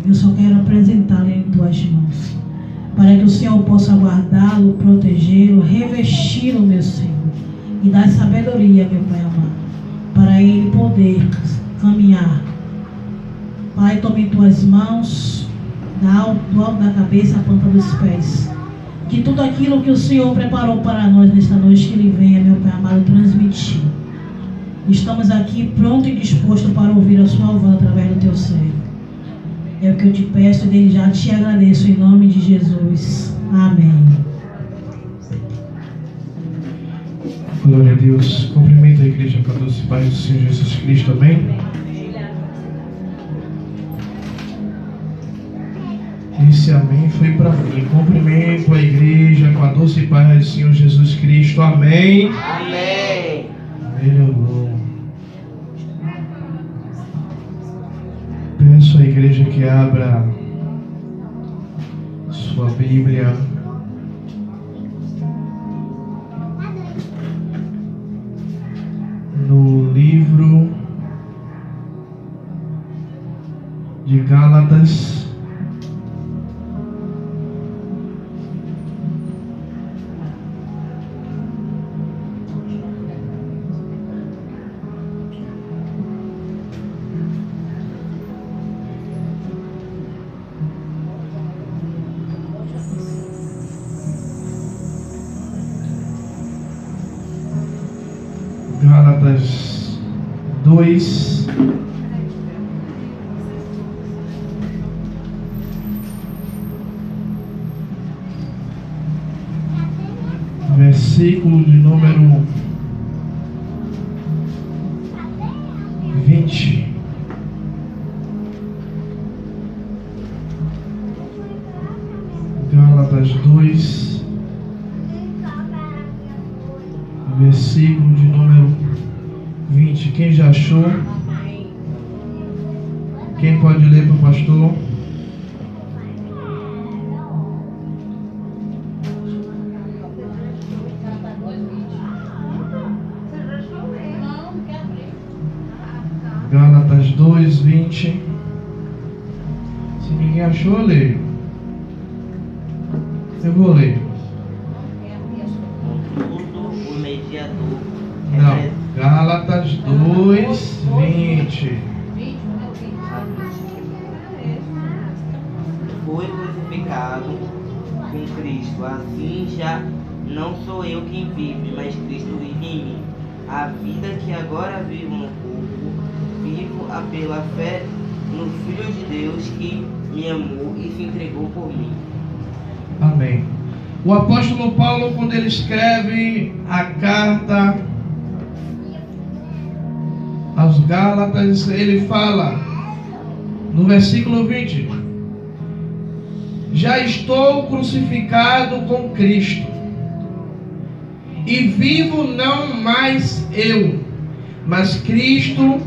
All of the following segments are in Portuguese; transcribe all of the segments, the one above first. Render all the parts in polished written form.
Eu só quero apresentá-lo em tuas mãos, para que o Senhor possa guardá-lo, protegê-lo, revesti-lo, meu Senhor, e dar sabedoria, meu Pai amado, para ele poder caminhar. Pai, tome em tuas mãos, do alto da cabeça à ponta dos pés, que tudo aquilo que o Senhor preparou para nós nesta noite, que ele venha, meu Pai amado, transmitir. Estamos aqui pronto e disposto para ouvir a sua voz através do teu servo. É o que eu te peço e desde já te agradeço em nome de Jesus. Amém. Glória a Deus. Cumprimento a igreja com a doce paz do Senhor Jesus Cristo. Amém. Esse amém foi para mim. Cumprimento a igreja com a doce paz do Senhor Jesus Cristo. Amém. Amém. Melhorou. Peço à igreja que abra sua Bíblia no livro de Gálatas, Gálatas 2, versículo de número 20. Gálatas 2, versículo de número 20. Quem já achou? Quem pode ler para o pastor? Gálatas 2, 20. Se ninguém achou, eu leio. Eu vou ler. O mediador. Não, Gálatas 2, 20. Foi crucificado com Cristo. Assim já não sou eu quem vive, mas Cristo vive em mim. A vida que agora vivo no corpo, vivo pela fé no Filho de Deus que me amou e se entregou por mim. Amém. O apóstolo Paulo, quando ele escreve a carta aos Gálatas, ele fala no versículo 20: já estou crucificado com Cristo, e vivo não mais eu, mas Cristo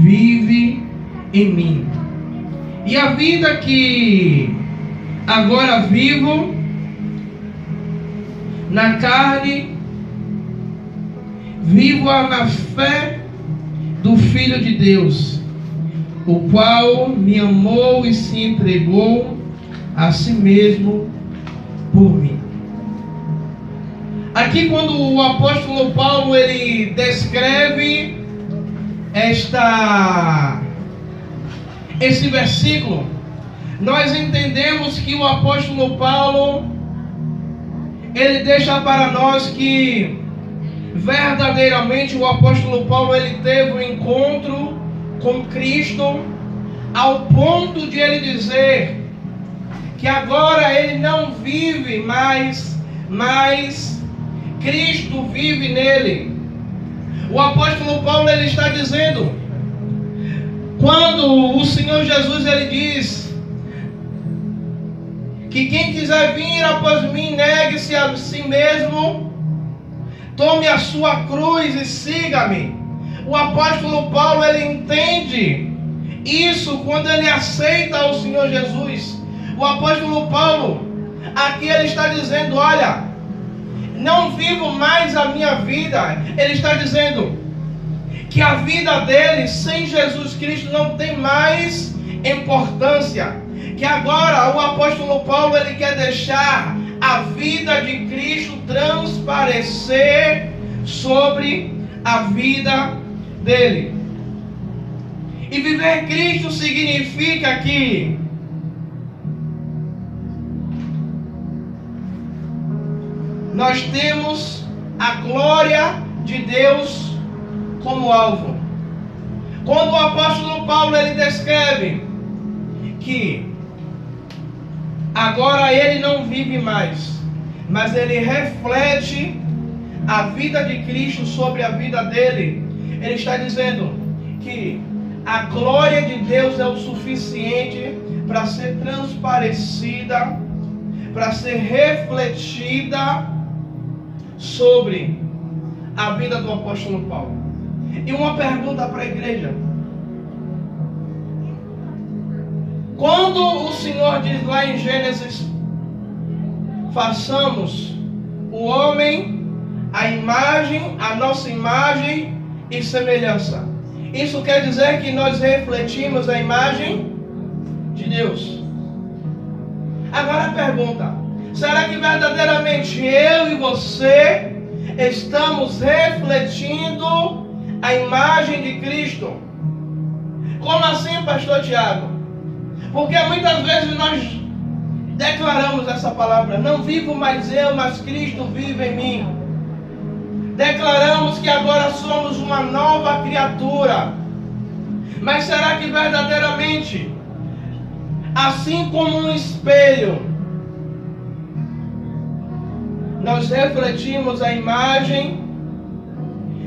vive em mim. E a vida que agora vivo na carne, vivo-a na fé do Filho de Deus, o qual me amou e se entregou a si mesmo por mim. Aqui, quando o apóstolo Paulo ele descreve esse versículo, nós entendemos que o apóstolo Paulo ele deixa para nós que verdadeiramente o apóstolo Paulo ele teve um encontro com Cristo ao ponto de ele dizer que agora ele não vive mais, mas Cristo vive nele. O apóstolo Paulo ele está dizendo, quando o Senhor Jesus ele diz que quem quiser vir após mim, negue-se a si mesmo, tome a sua cruz e siga-me. O apóstolo Paulo ele entende isso quando ele aceita o Senhor Jesus. O apóstolo Paulo aqui ele está dizendo, olha, não vivo mais a minha vida. Ele está dizendo que a vida dele sem Jesus Cristo não tem mais importância. que agora o apóstolo Paulo ele quer deixar a vida de Cristo transparecer sobre a vida dele. E viver Cristo significa que nós temos a glória de Deus como alvo. Quando o apóstolo Paulo ele descreve que agora ele não vive mais, mas ele reflete a vida de Cristo sobre a vida dele, ele está dizendo que a glória de Deus é o suficiente para ser transparecida, para ser refletida sobre a vida do apóstolo Paulo. E uma pergunta para a igreja: quando o Senhor diz lá em Gênesis, façamos o homem a imagem, a nossa imagem e semelhança, isso quer dizer que nós refletimos a imagem de Deus. Agora a pergunta: será que verdadeiramente eu e você estamos refletindo a imagem de Cristo? Como assim, pastor Tiago? Porque muitas vezes nós declaramos essa palavra: não vivo mais eu, mas Cristo vive em mim. Declaramos que agora somos uma nova criatura. Mas será que verdadeiramente, assim como um espelho, nós refletimos a imagem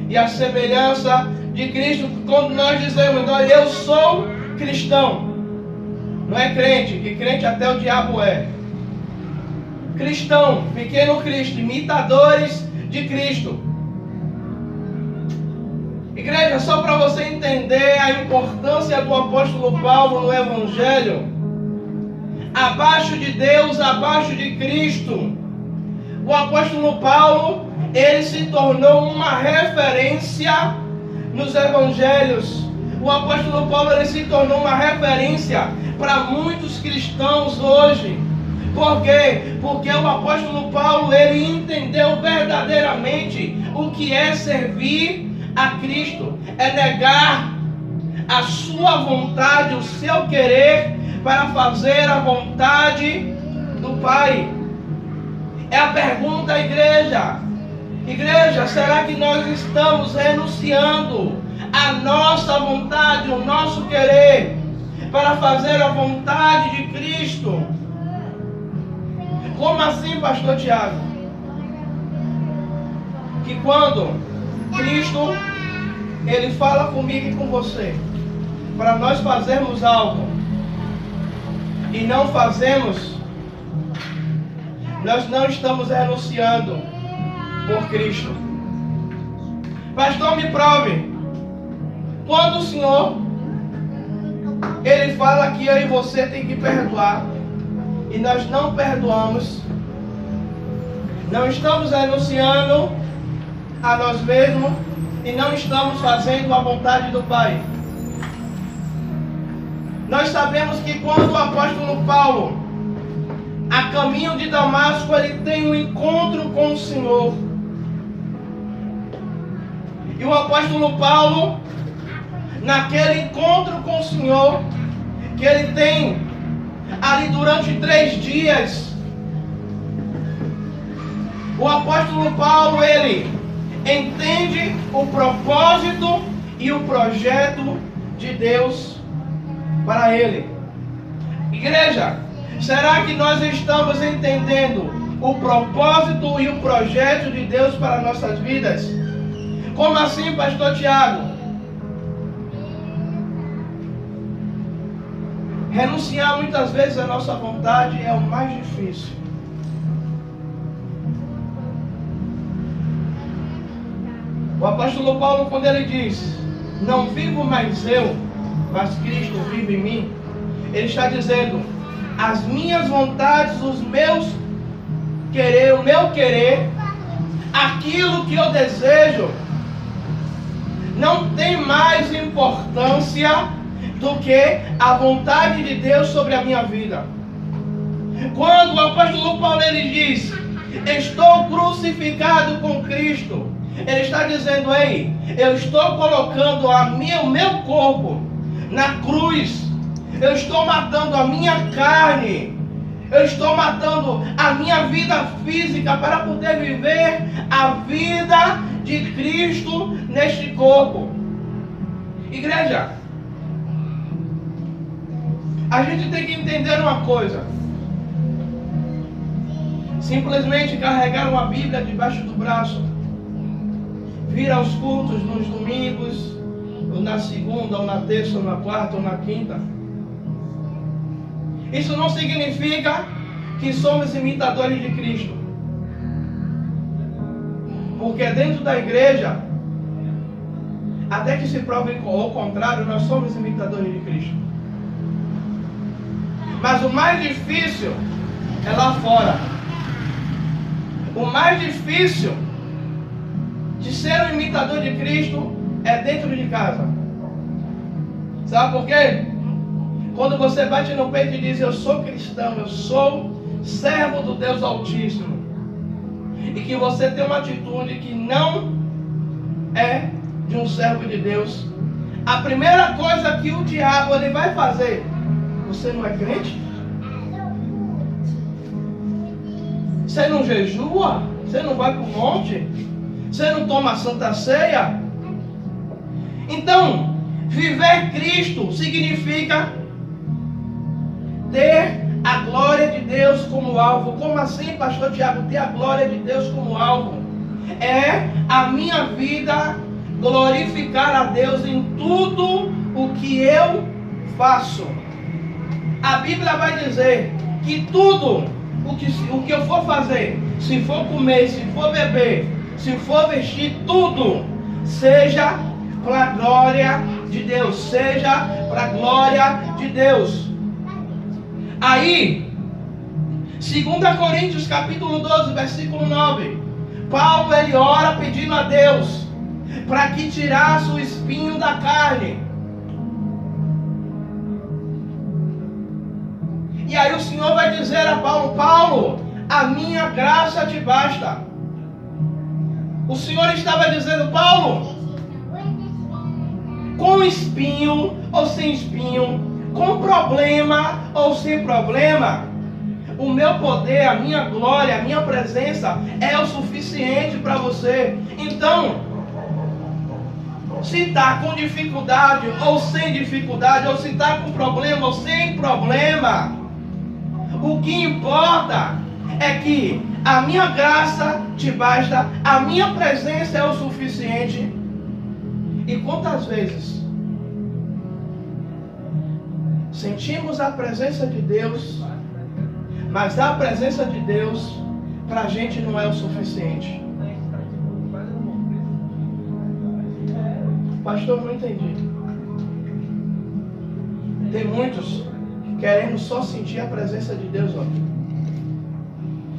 e a semelhança de Cristo? Quando nós dizemos: eu sou cristão, não é crente, que crente até o diabo é. Cristão, pequeno Cristo, imitadores de Cristo. Igreja, só para você entender a importância do apóstolo Paulo no Evangelho, abaixo de Deus, abaixo de Cristo, o apóstolo Paulo, ele se tornou uma referência nos Evangelhos. O apóstolo Paulo, ele se tornou uma referência para muitos cristãos hoje. Por quê? Porque o apóstolo Paulo, ele entendeu verdadeiramente o que é servir a Cristo. É negar a sua vontade, o seu querer, para fazer a vontade do Pai. É a pergunta, igreja. Igreja, será que nós estamos renunciando a nossa vontade, o nosso querer, para fazer a vontade de Cristo? Como assim, pastor Tiago? Que quando Cristo, ele fala comigo e com você, para nós fazermos algo, e não fazemos, nós não estamos renunciando por Cristo. Pastor, me prove. Quando o Senhor, ele fala que eu e você tem que perdoar, e nós não perdoamos, não estamos renunciando a nós mesmos e não estamos fazendo a vontade do Pai. Nós sabemos que quando o apóstolo Paulo, a caminho de Damasco, ele tem um encontro com o Senhor. E o apóstolo Paulo, naquele encontro com o Senhor, que ele tem ali durante 3 dias, o apóstolo Paulo, ele entende o propósito e o projeto de Deus para ele. Igreja, será que nós estamos entendendo o propósito e o projeto de Deus para nossas vidas? Como assim, pastor Tiago? Renunciar muitas vezes à nossa vontade é o mais difícil. O apóstolo Paulo, quando ele diz: não vivo mais eu, mas Cristo vive em mim, ele está dizendo: as minhas vontades, os meus querer, o meu querer, aquilo que eu desejo, não tem mais importância do que a vontade de Deus sobre a minha vida. Quando o apóstolo Paulo ele diz: estou crucificado com Cristo, ele está dizendo: ei, eu estou colocando o meu corpo na cruz, eu estou matando a minha carne, eu estou matando a minha vida física para poder viver a vida de Cristo neste corpo. Igreja, a gente tem que entender uma coisa. Simplesmente carregar uma Bíblia debaixo do braço, vir aos cultos nos domingos, ou na segunda, ou na terça, ou na quarta, ou na quinta, isso não significa que somos imitadores de Cristo. Porque dentro da igreja, até que se prove o contrário, nós somos imitadores de Cristo. Mas o mais difícil é lá fora. O mais difícil de ser um imitador de Cristo é dentro de casa. Sabe por quê? Quando você bate no peito e diz: eu sou cristão, eu sou servo do Deus Altíssimo, e que você tem uma atitude que não é de um servo de Deus, a primeira coisa que o diabo ele vai fazer: você não é crente? Você não jejua? Você não vai para o monte? Você não toma a Santa Ceia? Então, viver Cristo significa ter a glória de Deus como alvo. Como assim, pastor Tiago, ter a glória de Deus como alvo? É a minha vida glorificar a Deus em tudo o que eu faço. A Bíblia vai dizer que tudo o que eu for fazer, se for comer, se for beber, se for vestir, tudo seja para a glória de Deus, seja para a glória de Deus. Aí, 2 Coríntios capítulo 12, versículo 9, Paulo ele ora pedindo a Deus para que tirasse o espinho da carne. E aí o Senhor vai dizer a Paulo: Paulo, a minha graça te basta. O Senhor estava dizendo: Paulo, com espinho ou sem espinho, com problema ou sem problema, o meu poder, a minha glória, a minha presença é o suficiente para você. Então, se está com dificuldade ou sem dificuldade, ou se está com problema ou sem problema, o que importa é que a minha graça te basta, a minha presença é o suficiente. E quantas vezes sentimos a presença de Deus, mas a presença de Deus para a gente não é o suficiente? Pastor, não entendi. Tem muitos querendo só sentir a presença de Deus, ó,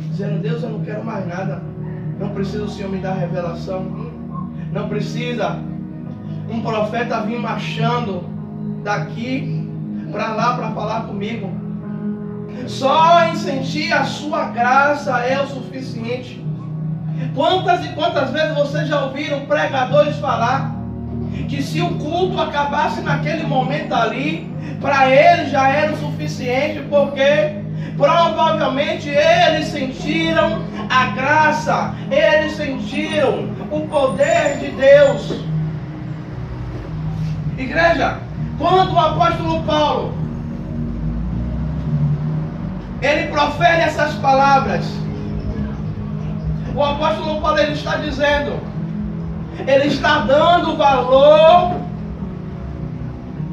dizendo: Deus, eu não quero mais nada, não precisa o Senhor me dar revelação, não precisa um profeta vir marchando daqui para lá para falar comigo. Só em sentir a sua graça é o suficiente. Quantas e quantas vezes vocês já ouviram pregadores falar que se o culto acabasse naquele momento ali, para eles já era o suficiente, porque provavelmente eles sentiram a graça, eles sentiram o poder de Deus. Igreja, quando o apóstolo Paulo ele profere essas palavras, o apóstolo Paulo ele está dizendo, ele está dando valor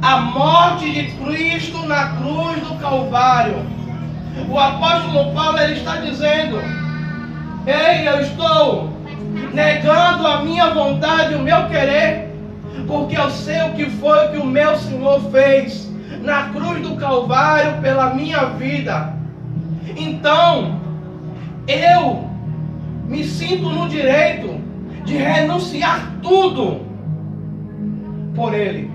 à morte de Cristo na cruz do Calvário. O apóstolo Paulo ele está dizendo: ei, eu estou negando a minha vontade, o meu querer, porque eu sei o que foi que o meu Senhor fez na cruz do Calvário pela minha vida. Então eu me sinto no direito de renunciar tudo por Ele.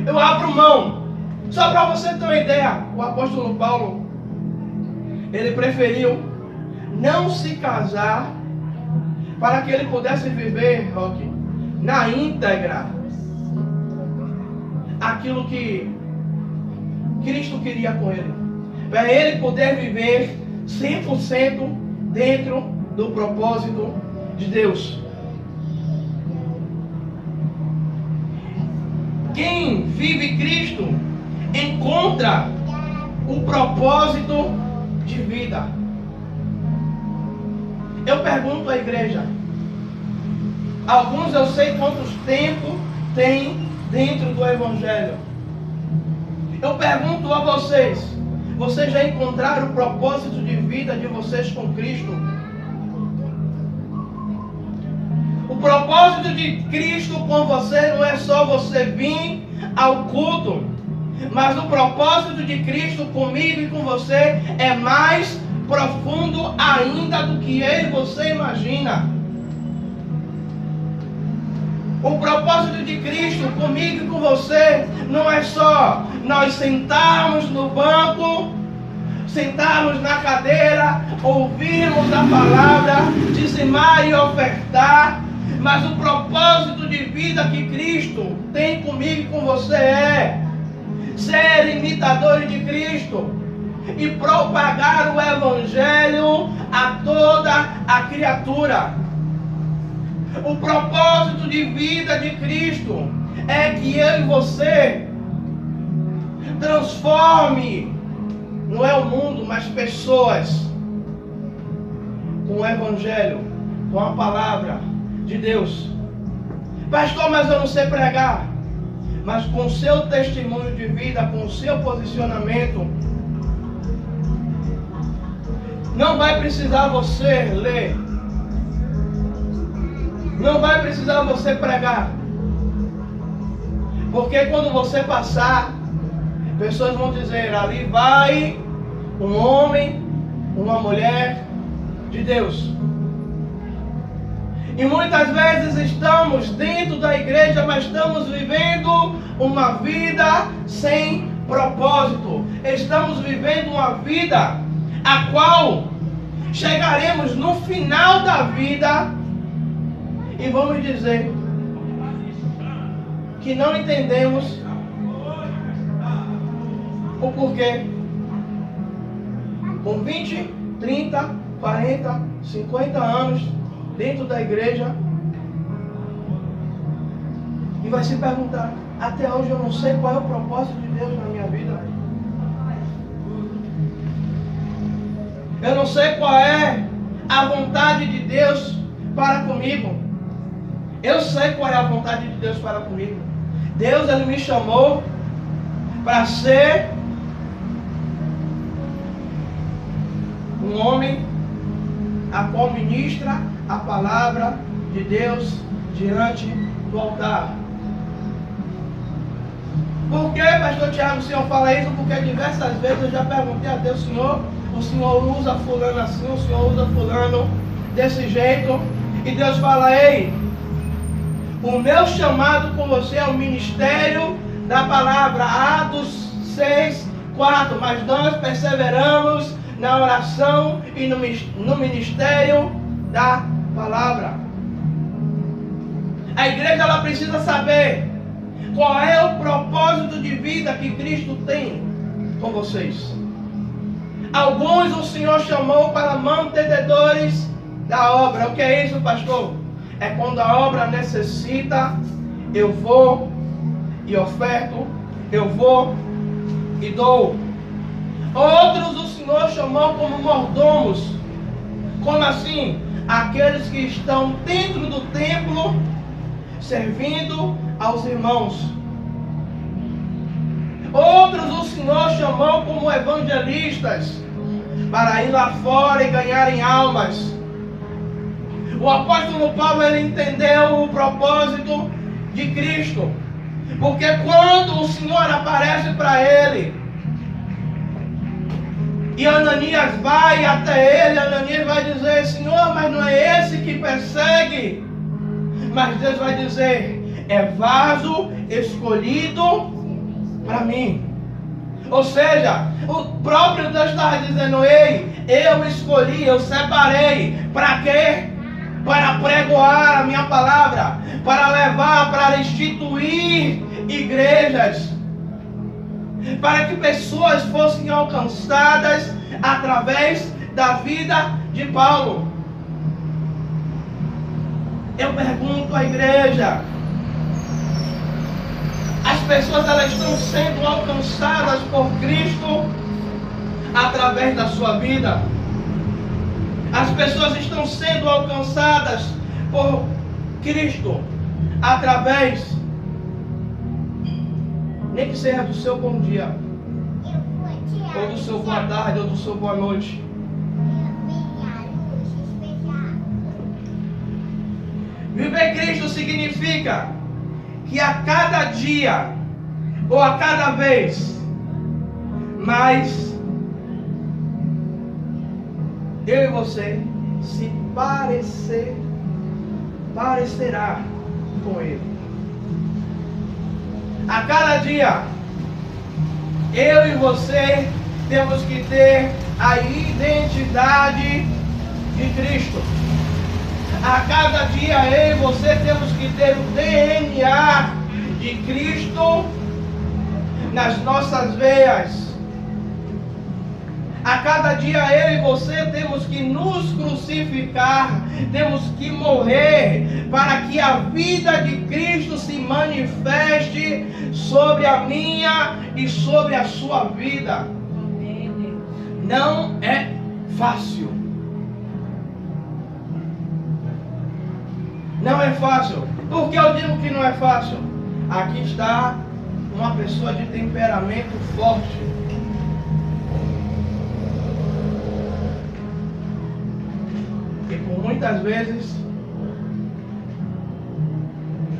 eu abro mão. Só para você ter uma ideia, o apóstolo Paulo, ele preferiu não se casar para que ele pudesse viver, Roque, na íntegra aquilo que Cristo queria com ele. Para ele poder viver 100% dentro do propósito de Deus. Quem vive Cristo encontra o propósito de vida. Eu pergunto à igreja, alguns eu sei quantos tempos tem dentro do Evangelho. Eu pergunto a vocês já encontraram o propósito de vida de vocês com Cristo? O propósito de Cristo com você não é só você vir ao culto, mas o propósito de Cristo comigo e com você é mais profundo ainda do que eu e você imagina. O propósito de Cristo comigo e com você não é só nós sentarmos no banco, sentarmos na cadeira, ouvirmos a palavra, dizimar e ofertar, mas o propósito de vida que Cristo tem comigo e com você é ser imitadores de Cristo e propagar o Evangelho a toda a criatura. O propósito de vida de Cristo é que eu e você transforme, não é o mundo, mas pessoas, com o Evangelho, com a palavra de Deus. Pastor, mas eu não sei pregar. Mas com o seu testemunho de vida, com o seu posicionamento, não vai precisar você ler, não vai precisar você pregar, porque quando você passar, pessoas vão dizer: ali vai um homem, uma mulher de Deus. E muitas vezes estamos dentro da igreja, mas estamos vivendo uma vida sem propósito. Estamos vivendo uma vida a qual chegaremos no final da vida e vamos dizer que não entendemos o porquê. Com 20, 30, 40, 50 anos dentro da igreja, e vai se perguntar: até hoje eu não sei qual é o propósito de Deus na minha vida. Eu não sei qual é a vontade de Deus para comigo. Eu sei qual é a vontade de Deus para comigo. Deus, Ele me chamou para ser um homem a qual ministra a palavra de Deus diante do altar. Por que, pastor Tiago, o senhor fala isso? Porque diversas vezes eu já perguntei a Deus: Senhor, o senhor usa fulano assim, o senhor usa fulano desse jeito, e Deus fala: ei, o meu chamado com você é o ministério da palavra. Atos 6:4. Mas nós perseveramos na oração e no ministério da palavra. A igreja, ela precisa saber qual é o propósito de vida que Cristo tem com vocês. Alguns o Senhor chamou para mantenedores da obra. O que é isso, pastor? É quando a obra necessita, eu vou e oferto, eu vou e dou. Outros o Senhor chamou como mordomos. Como assim? Aqueles que estão dentro do templo, servindo aos irmãos. Outros o Senhor chamou como evangelistas, para ir lá fora e ganharem almas. O apóstolo Paulo, ele entendeu o propósito de Cristo, porque quando o Senhor aparece para ele, e Ananias vai até ele, Ananias vai dizer: Senhor, mas não é esse que persegue? Mas Deus vai dizer: é vaso escolhido para mim. Ou seja, o próprio Deus estava dizendo: ei, eu escolhi, eu separei. Para quê? Para pregoar a minha palavra, para levar, para instituir igrejas, para que pessoas fossem alcançadas através da vida de Paulo. Eu pergunto à igreja: as pessoas, elas estão sendo alcançadas por Cristo através da sua vida? As pessoas estão sendo alcançadas por Cristo através, nem que seja do seu bom dia, ou do seu boa tarde, ou do seu boa noite. Viver Cristo significa que a cada dia, ou a cada vez mais, eu e você se parecerá com Ele. A cada dia, eu e você temos que ter a identidade de Cristo. A cada dia, eu e você temos que ter o DNA de Cristo nas nossas veias. A cada dia, eu e você temos que nos crucificar, temos que morrer, para que a vida de Cristo se manifeste sobre a minha e sobre a sua vida. Não é fácil. Não é fácil. Por que eu digo que não é fácil? Aqui está uma pessoa de temperamento forte. E por muitas vezes,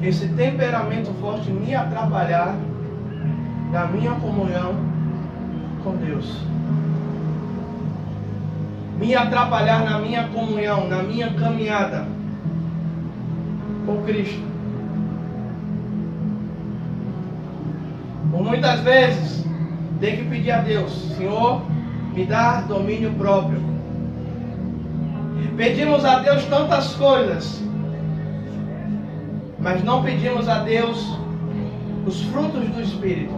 esse temperamento forte me atrapalhar na minha comunhão com Deus. Me atrapalhar na minha comunhão, na minha caminhada com Cristo. Por muitas vezes, tem que pedir a Deus: Senhor, me dá domínio próprio. Pedimos a Deus tantas coisas, mas não pedimos a Deus os frutos do Espírito: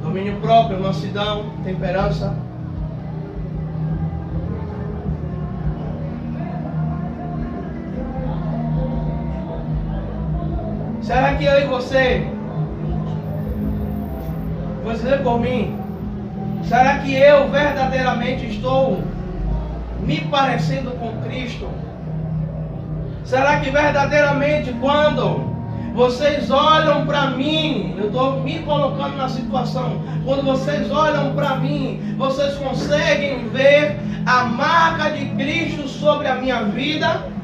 domínio próprio, mansidão, temperança. Será que eu e você, vou dizer por mim, será que eu verdadeiramente estou me parecendo com Cristo? Será que verdadeiramente, quando vocês olham para mim, eu estou me colocando na situação, quando vocês olham para mim, vocês conseguem ver a marca de Cristo sobre a minha vida?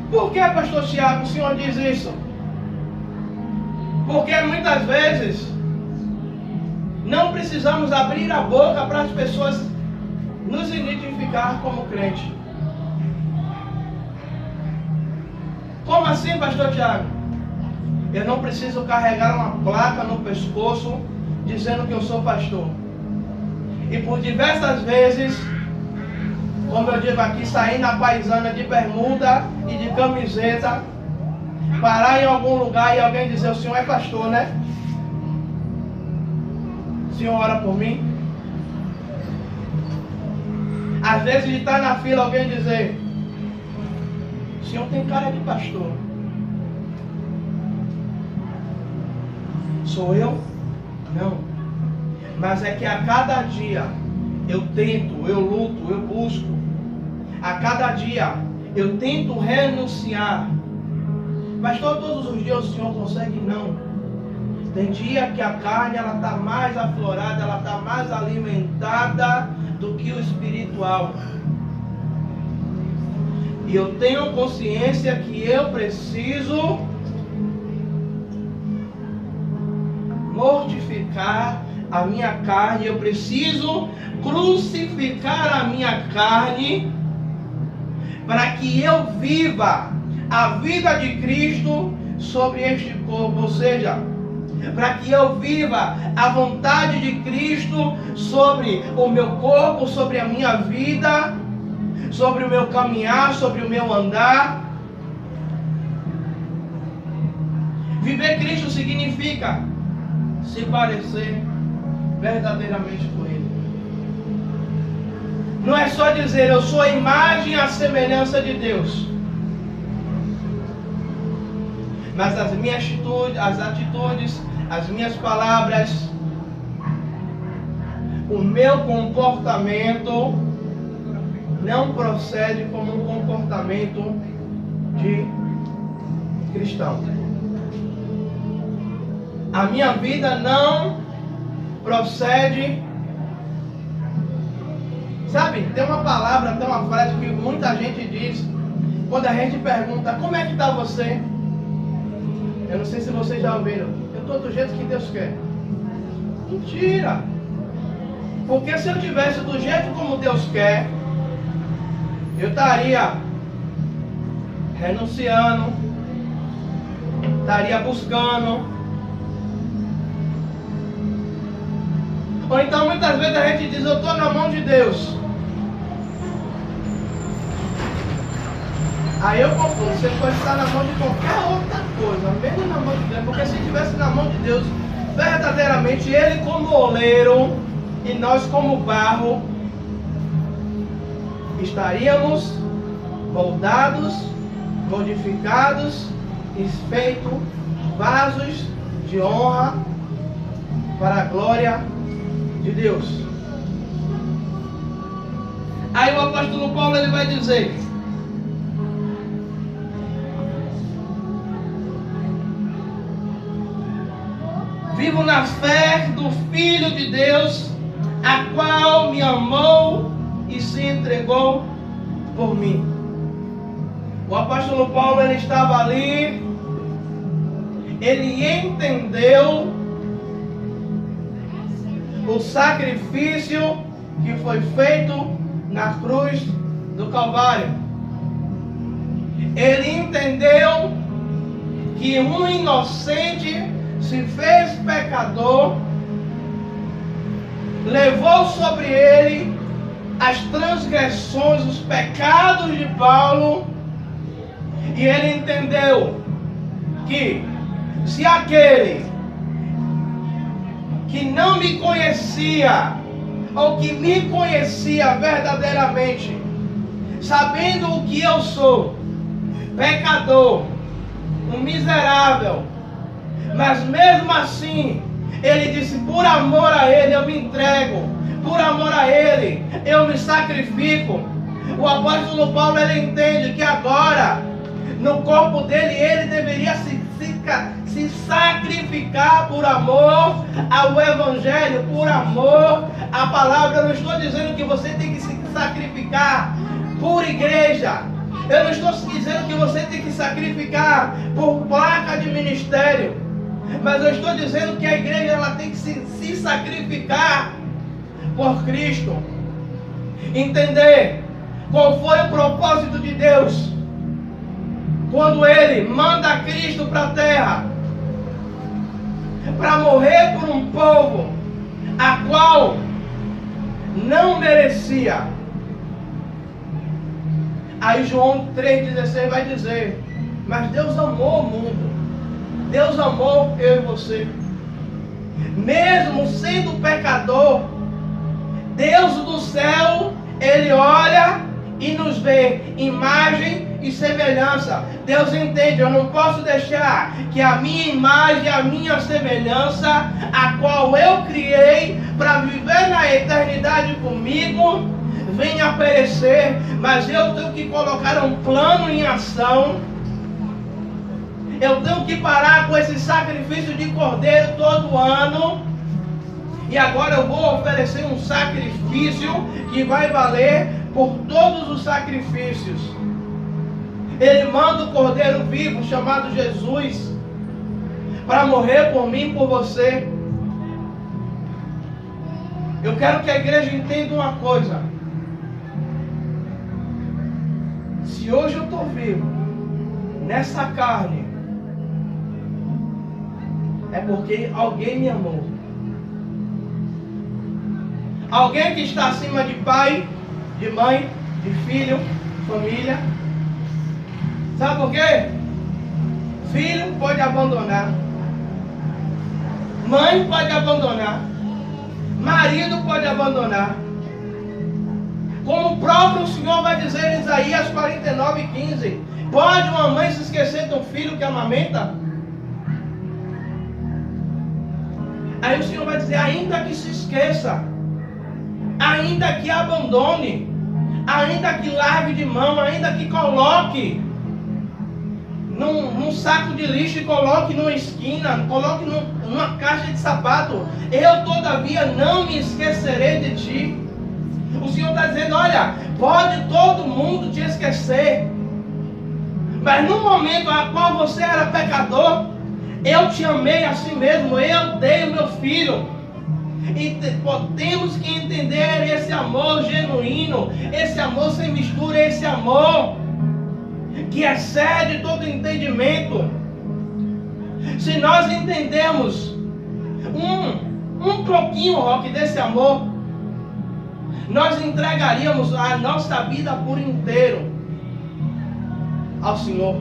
Por que, pastor Tiago, o senhor diz isso? Porque muitas vezes não precisamos abrir a boca para as pessoas nos identificar como crente. Como assim, pastor Tiago? Eu não preciso carregar uma placa no pescoço dizendo que eu sou pastor. E por diversas vezes, como eu digo aqui, sair na paisana de bermuda e de camiseta, parar em algum lugar e alguém dizer: o senhor é pastor, né? O senhor ora por mim? Às vezes de estar na fila, alguém dizer: o senhor tem cara de pastor. Sou eu? Não. Mas é que a cada dia eu tento, eu luto, eu busco. A cada dia eu tento renunciar. Pastor, todos os dias o senhor consegue? Não. Tem dia que a carne ela está mais aflorada, ela está mais alimentada do que o espiritual. E eu tenho consciência que eu preciso mortificar a minha carne, eu preciso crucificar a minha carne para que eu viva a vida de Cristo sobre este corpo, ou seja, para que eu viva a vontade de Cristo sobre o meu corpo, sobre a minha vida, sobre o meu caminhar, sobre o meu andar. Viver Cristo significa se parecer verdadeiramente com Ele. Não é só dizer eu sou a imagem e a semelhança de Deus, mas as minhas atitudes, as minhas palavras, o meu comportamento não procede como um comportamento de cristão. A minha vida não procede. Sabe, tem uma palavra, tem uma frase que muita gente diz quando a gente pergunta como é que está você. Eu não sei se vocês já ouviram. Eu estou do jeito que Deus quer. Mentira! Porque se eu tivesse do jeito como Deus quer, eu estaria renunciando, estaria buscando. Ou então muitas vezes a gente diz, eu estou na mão de Deus. Aí eu confundo, você pode estar na mão de qualquer outra coisa, menos na mão de Deus. Porque se estivesse na mão de Deus, verdadeiramente Ele como oleiro e nós como barro, estaríamos moldados, modificados e feitos vasos de honra para a glória de Deus. Aí o apóstolo Paulo ele vai dizer: vivo na fé do Filho de Deus, a qual me amou e se entregou por mim. O apóstolo Paulo ele estava ali, ele entendeu o sacrifício que foi feito na cruz do Calvário. Ele entendeu que um inocente se fez pecador, levou sobre ele as transgressões, os pecados de Paulo, e ele entendeu que se aquele que não me conhecia, ou que me conhecia verdadeiramente, sabendo o que eu sou, pecador, um miserável, mas mesmo assim, ele disse, por amor a Ele eu me entrego, por amor a Ele eu me sacrifico. O apóstolo Paulo ele entende que agora, no corpo dele, ele deveria se sacrificar por amor ao Evangelho, por amor à palavra. Eu não estou dizendo que você tem que se sacrificar por igreja. Eu não estou dizendo que você tem que sacrificar por placa de ministério. Mas eu estou dizendo que a igreja ela tem que se sacrificar por Cristo. Entender qual foi o propósito de Deus quando Ele manda Cristo para a terra para morrer por um povo a qual não merecia. Aí João 3,16 vai dizer: mas Deus amou o mundo, Deus amou eu e você, mesmo sendo pecador. Deus do céu, Ele olha e nos vê imagem e semelhança. Deus entende, eu não posso deixar que a minha imagem, a minha semelhança, a qual eu criei para viver na eternidade comigo, venha a perecer. Mas eu tenho que colocar um plano em ação. Eu tenho que parar com esse sacrifício de cordeiro todo ano. E agora eu vou oferecer um sacrifício que vai valer por todos os sacrifícios. Ele manda o cordeiro vivo chamado Jesus para morrer por mim e por você. Eu quero que a igreja entenda uma coisa. Se Se hoje eu estou vivo, nessa carne, é porque alguém me amou. Alguém que está acima de pai, de mãe, de filho, família. Sabe por quê? Filho pode abandonar. Mãe pode abandonar. Marido pode abandonar. Como o próprio Senhor vai dizer em Isaías 49:15. Pode uma mãe se esquecer do filho que amamenta? Aí o Senhor vai dizer, ainda que se esqueça, ainda que abandone, ainda que largue de mão, ainda que coloque num saco de lixo e coloque numa esquina, coloque numa caixa de sapato, eu todavia não me esquecerei de ti. O Senhor está dizendo, olha, pode todo mundo te esquecer, mas no momento a qual você era pecador, eu te amei assim mesmo, eu dei o meu filho. E temos que entender esse amor genuíno, esse amor sem mistura, esse amor que excede todo entendimento. Se nós entendermos um pouquinho, Roque, desse amor, nós entregaríamos a nossa vida por inteiro ao Senhor.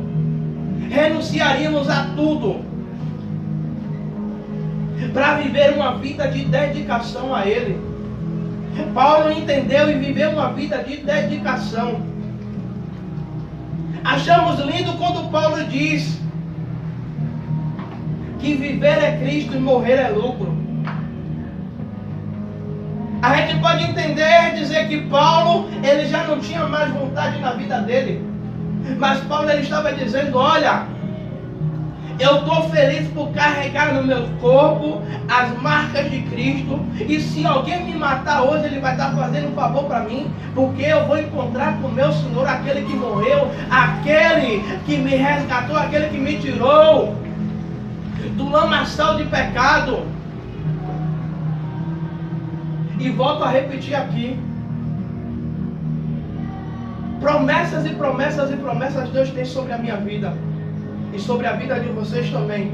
Renunciaríamos a tudo para viver uma vida de dedicação a Ele. Paulo entendeu e viveu uma vida de dedicação. Achamos lindo quando Paulo diz que viver é Cristo e morrer é lucro. A gente pode entender, dizer que Paulo, ele já não tinha mais vontade na vida dele. Mas Paulo, ele estava dizendo, olha, eu estou feliz por carregar no meu corpo as marcas de Cristo. E se alguém me matar hoje, ele vai estar fazendo um favor para mim. Porque eu vou encontrar com o meu Senhor, aquele que morreu, aquele que me resgatou, aquele que me tirou do lamaçal de pecado. E volto a repetir aqui. Promessas e promessas e promessas Deus tem sobre a minha vida. E sobre a vida de vocês também.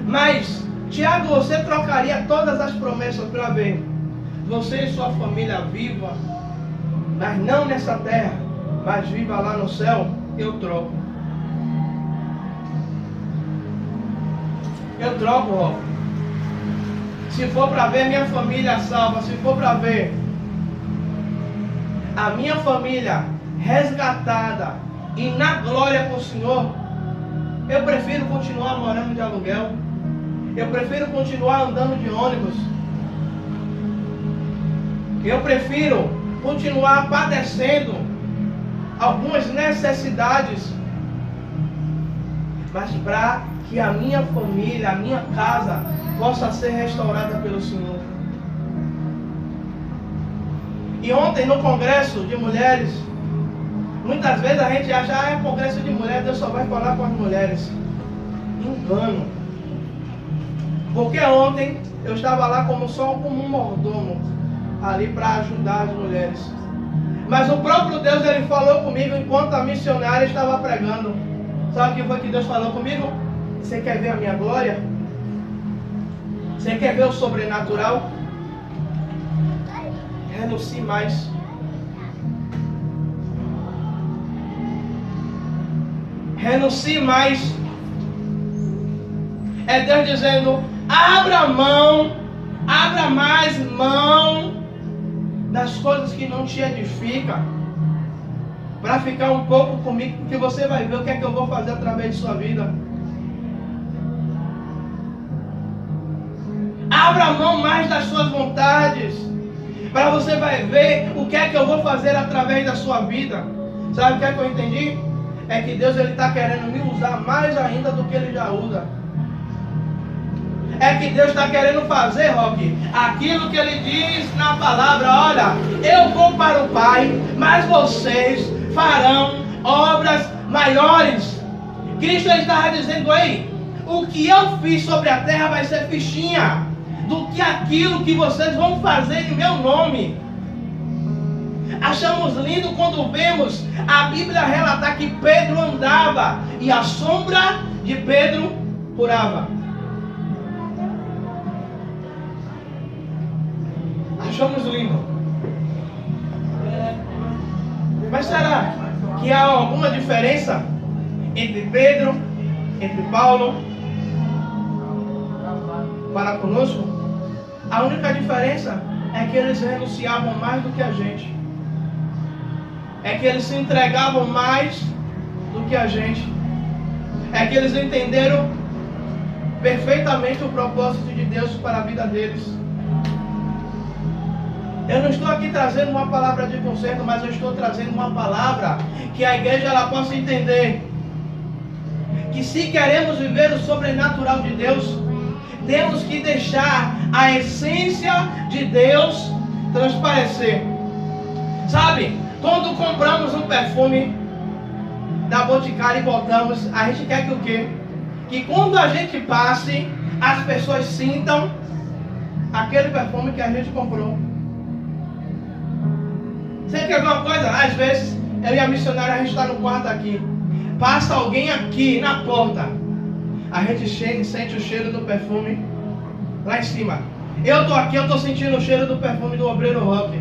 Mas, Tiago, você trocaria todas as promessas para ver você e sua família viva, mas não nessa terra, mas viva lá no céu? Eu troco. Eu troco, ó. Se for para ver minha família salva, se for para ver a minha família resgatada e na glória com o Senhor, eu prefiro continuar morando de aluguel. Eu prefiro continuar andando de ônibus. Eu prefiro continuar padecendo algumas necessidades, mas para que a minha família, a minha casa possa ser restaurada pelo Senhor. E ontem no congresso de mulheres, muitas vezes a gente acha, é congresso de mulheres, Deus só vai falar com as mulheres. Engano. Porque ontem eu estava lá só como um mordomo, ali para ajudar as mulheres. Mas o próprio Deus, ele falou comigo enquanto a missionária estava pregando. Sabe o que foi que Deus falou comigo? Você quer ver a minha glória? Você quer ver o sobrenatural? Renuncie mais. Renuncie mais. É Deus dizendo, abra mão, abra mais mão das coisas que não te edificam, para ficar um pouco comigo, porque você vai ver o que é que eu vou fazer através de sua vida. Abra mão mais das suas vontades, para você vai ver o que é que eu vou fazer através da sua vida. Sabe o que é que eu entendi? É que Deus, ele está querendo me usar mais ainda do que ele já usa. É que Deus está querendo fazer, Roque, aquilo que ele diz na palavra. Olha, eu vou para o Pai, mas vocês farão obras maiores. Cristo estava dizendo aí, o que eu fiz sobre a terra vai ser fichinha do que aquilo que vocês vão fazer em meu nome. Achamos lindo quando vemos a Bíblia relatar que Pedro andava e a sombra de Pedro curava. Achamos lindo. Mas será que há alguma diferença entre Pedro, entre Paulo para conosco? A única diferença é que eles renunciavam mais do que a gente. É que eles se entregavam mais do que a gente. É que eles entenderam perfeitamente o propósito de Deus para a vida deles. Eu não estou aqui trazendo uma palavra de conserto, mas eu estou trazendo uma palavra que a igreja ela possa entender. Que se queremos viver o sobrenatural de Deus, temos que deixar a essência de Deus transparecer. Sabe, quando compramos um perfume da Boticário e botamos, a gente quer que o quê? Que quando a gente passe, as pessoas sintam aquele perfume que a gente comprou. Você quer ver uma coisa? Às vezes, eu e a missionária, a gente está no quarto aqui. Passa alguém aqui na porta. A gente sente o cheiro do perfume lá em cima. Eu estou aqui, eu estou sentindo o cheiro do perfume do Obreiro Rock.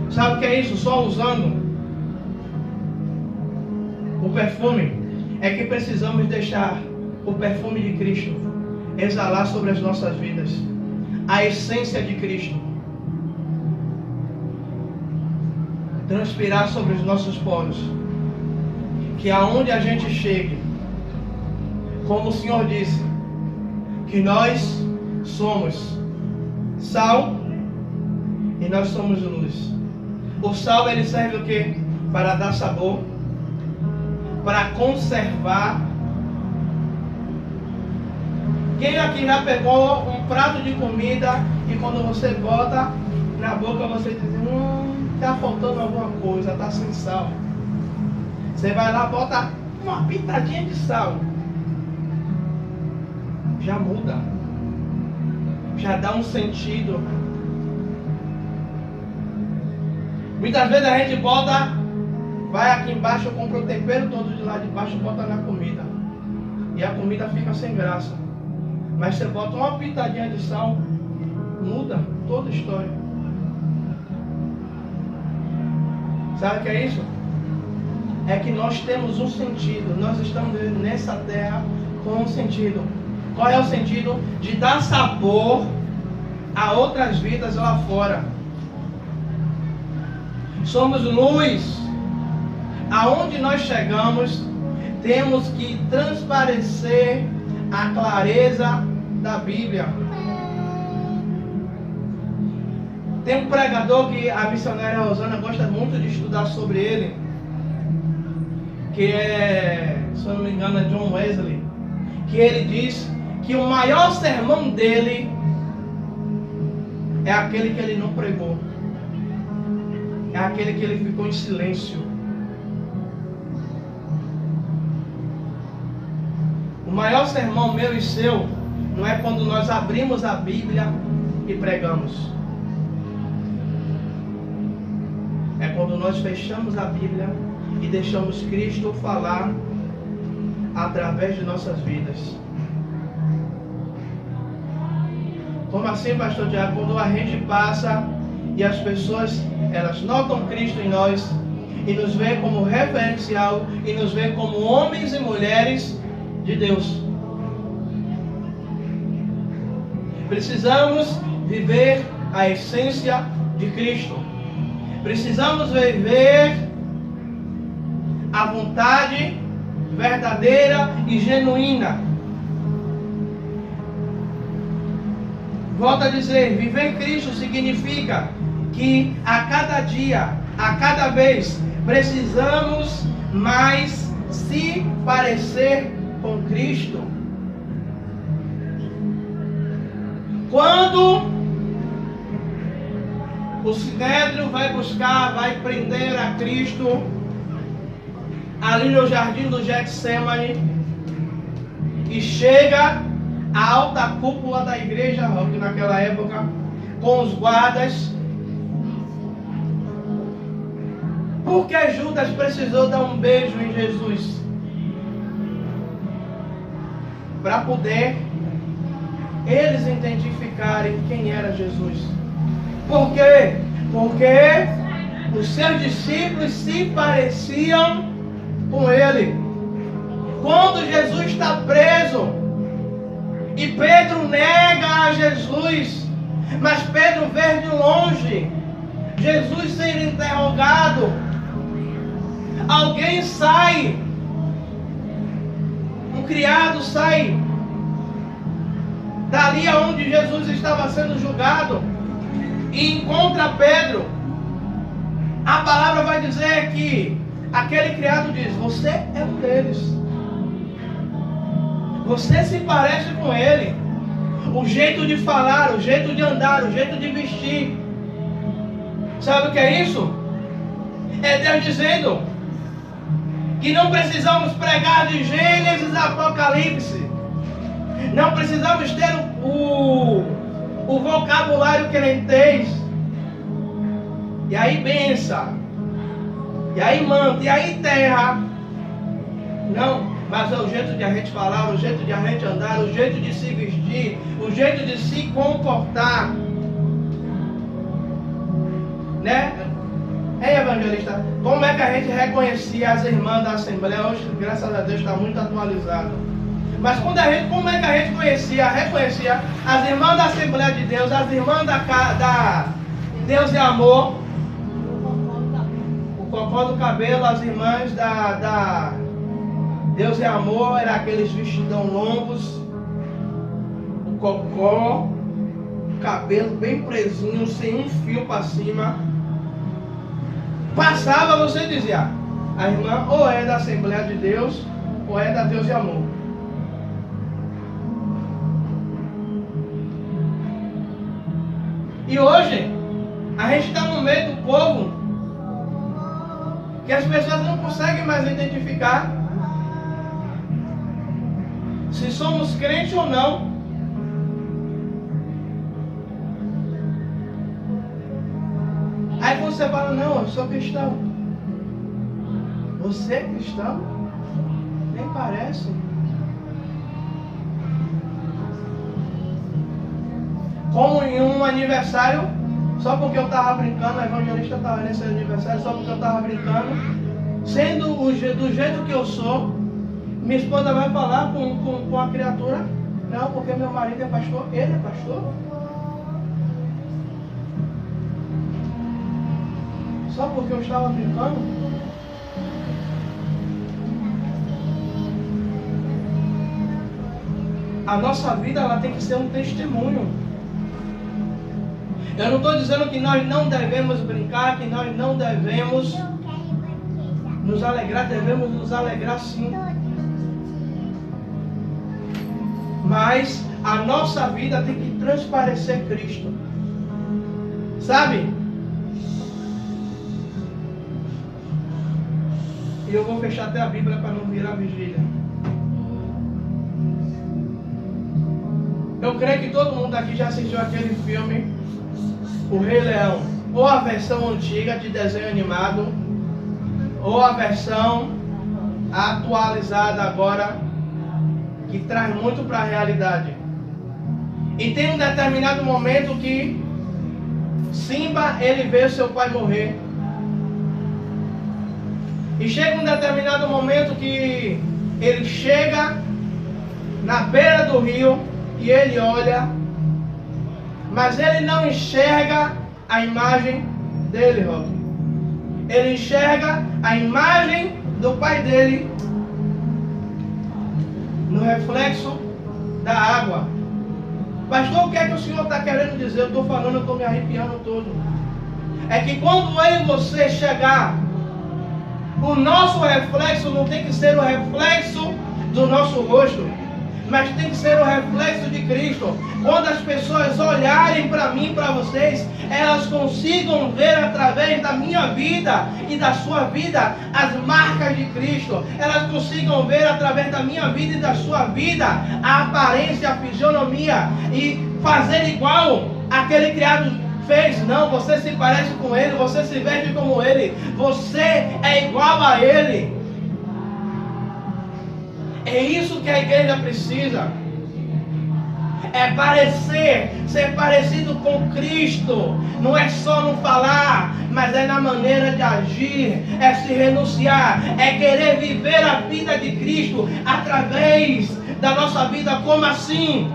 Sabe o que é isso? Só usando o perfume é que precisamos deixar o perfume de Cristo exalar sobre as nossas vidas. A essência de Cristo transpirar sobre os nossos poros, que aonde a gente chegue, como o Senhor disse, que nós somos sal e nós somos luz. O sal ele serve o quê? Para dar sabor, para conservar. Quem aqui já pegou um prato de comida e quando você bota na boca você diz, está faltando alguma coisa, está sem sal. Você vai lá, bota uma pitadinha de sal. Já muda. Já dá um sentido. Muitas vezes a gente bota, vai aqui embaixo, compra o tempero todo de lá de baixo e bota na comida. E a comida fica sem graça. Mas você bota uma pitadinha de sal, muda toda a história. Sabe o que é isso? É que nós temos um sentido. Nós estamos nessa terra com um sentido. Qual é o sentido? De dar sabor a outras vidas lá fora. Somos luz. Aonde nós chegamos, temos que transparecer a clareza da Bíblia. Tem um pregador que a missionária Rosana gosta muito de estudar sobre ele, que é, se eu não me engano, é John Wesley, que ele diz que o maior sermão dele é aquele que ele não pregou, é aquele que ele ficou em silêncio. O maior sermão meu e seu não é quando nós abrimos a Bíblia e pregamos. É quando nós fechamos a Bíblia e deixamos Cristo falar através de nossas vidas. Como assim, pastor Tiago? Quando a gente passa e as pessoas, elas notam Cristo em nós e nos veem como referencial e nos veem como homens e mulheres de Deus. Precisamos viver a essência de Cristo. Precisamos viver a vontade verdadeira e genuína. Volto a dizer, viver Cristo significa que a cada dia, a cada vez, precisamos mais se parecer com Cristo. Quando o Sinédrio vai buscar, vai prender a Cristo ali no jardim do Getsemane e chega à alta cúpula da igreja, naquela época, com os guardas, Por que Judas precisou dar um beijo em Jesus? Para poder eles identificarem quem era Jesus. Por quê? Porque os seus discípulos se pareciam com ele. Quando Jesus está preso e Pedro nega a Jesus, mas Pedro vê de longe Jesus sendo interrogado, alguém sai, um criado sai dali onde Jesus estava sendo julgado e encontra Pedro. A palavra vai dizer que aquele criado diz: você é um deles, você se parece com ele, o jeito de falar, o jeito de andar, o jeito de vestir. Sabe o que é isso? É Deus dizendo que não precisamos pregar de Gênesis a Apocalipse, não precisamos ter o vocabulário crentez, e aí benção, e aí manta, e aí terra. Não, mas é o jeito de a gente falar, o jeito de a gente andar, o jeito de se vestir, o jeito de se comportar, né? Ei, evangelista, como é que a gente reconhecia as irmãs da Assembleia? Hoje, graças a Deus, está muito atualizado. Mas como é que a gente reconhecia as irmãs da Assembleia de Deus, as irmãs da Deus e Amor, o cocó do cabelo, as irmãs da Deus e Amor, era aqueles vestidão longos, o cocó, o cabelo bem presinho, sem um fio para cima. Passava, você dizia: a irmã ou é da Assembleia de Deus, ou é da Deus e Amor. E hoje, a gente está no meio do povo que as pessoas não conseguem mais identificar se somos crentes ou não. Aí você fala: não, eu sou cristão. Você é cristão? Nem parece. Como em um aniversário, só porque eu estava brincando, a evangelista estava nesse aniversário, só porque eu estava brincando, sendo do jeito que eu sou, minha esposa vai falar com a criatura: não, porque meu marido é pastor. Ele é pastor? Só porque eu estava brincando? A nossa vida, ela tem que ser um testemunho. Eu não estou dizendo que nós não devemos brincar, que nós não devemos nos alegrar. Devemos nos alegrar sim. Mas a nossa vida tem que transparecer Cristo. Sabe? E eu vou fechar até a Bíblia para não virar vigília. Eu creio que todo mundo aqui já assistiu aquele filme, O Rei Leão. Ou a versão antiga de desenho animado, ou a versão atualizada agora, que traz muito para a realidade. E tem um determinado momento que Simba, ele vê seu pai morrer. E chega um determinado momento que ele chega na beira do rio e ele olha, mas ele não enxerga a imagem dele, Rob. Ele enxerga a imagem do pai dele no reflexo da água. Pastor, o que é que o senhor está querendo dizer? Eu estou falando, eu estou me arrepiando todo. É que quando eu e você chegar, o nosso reflexo não tem que ser o reflexo do nosso rosto, mas tem que ser o reflexo de Cristo. Quando as pessoas olharem para mim, para vocês, elas consigam ver através da minha vida e da sua vida as marcas de Cristo. Elas consigam ver através da minha vida e da sua vida a aparência, a fisionomia, e fazer igual aquele criado fez, não. Você se parece com Ele, você se veste como Ele, você é igual a Ele. É isso que a igreja precisa. É parecer, ser parecido com Cristo. Não é só no falar, mas é na maneira de agir, é se renunciar, é querer viver a vida de Cristo através da nossa vida. Como assim?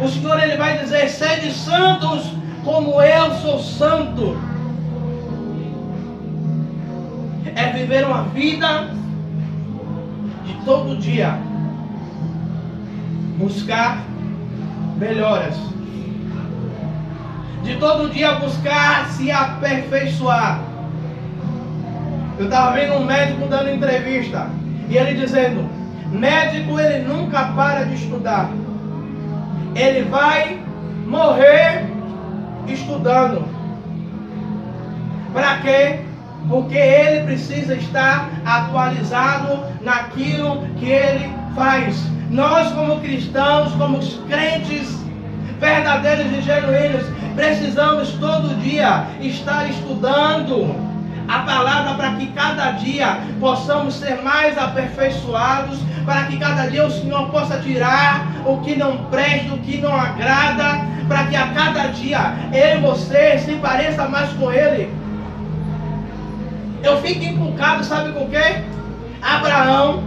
O Senhor, Ele vai dizer: sede santos como eu sou santo. É viver uma vida de todo dia buscar melhoras, de todo dia buscar se aperfeiçoar. Eu estava vendo um médico dando entrevista e ele dizendo: médico, ele nunca para de estudar, ele vai morrer estudando. Para quê? Porque ele precisa estar atualizado naquilo que ele faz. Nós, como cristãos, como crentes verdadeiros e genuínos, precisamos todo dia estar estudando a palavra, para que cada dia possamos ser mais aperfeiçoados, para que cada dia o Senhor possa tirar o que não presta, o que não agrada, para que a cada dia eu e você se pareça mais com Ele. Eu fico inculcado, sabe com o quê? Abraão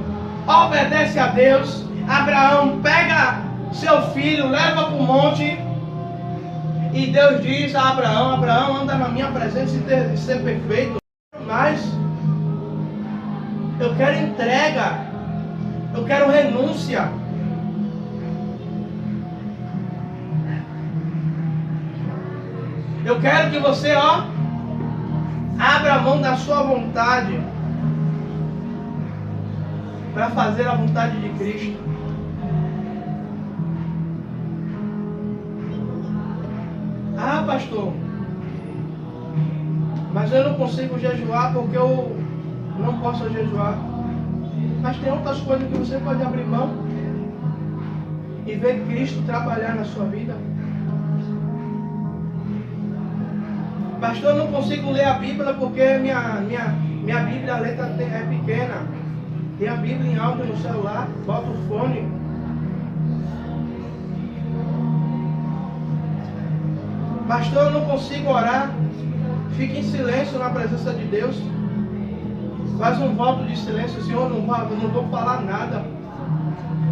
obedece a Deus. Abraão pega seu filho, leva para o monte, e Deus diz a Abraão: Abraão, anda na minha presença e ser perfeito. Mas eu quero entrega, eu quero renúncia. Eu quero que você, abra a mão da sua vontade para fazer a vontade de Cristo. Ah, pastor, mas eu não consigo jejuar porque eu não posso jejuar. Mas tem outras coisas que você pode abrir mão e ver Cristo trabalhar na sua vida. Pastor, eu não consigo ler a Bíblia porque minha Bíblia, a letra é pequena. Tem a Bíblia em áudio no celular, bota o fone. Pastor, eu não consigo orar. Fique em silêncio na presença de Deus. Faz um voto de silêncio. Senhor, não vou falar nada.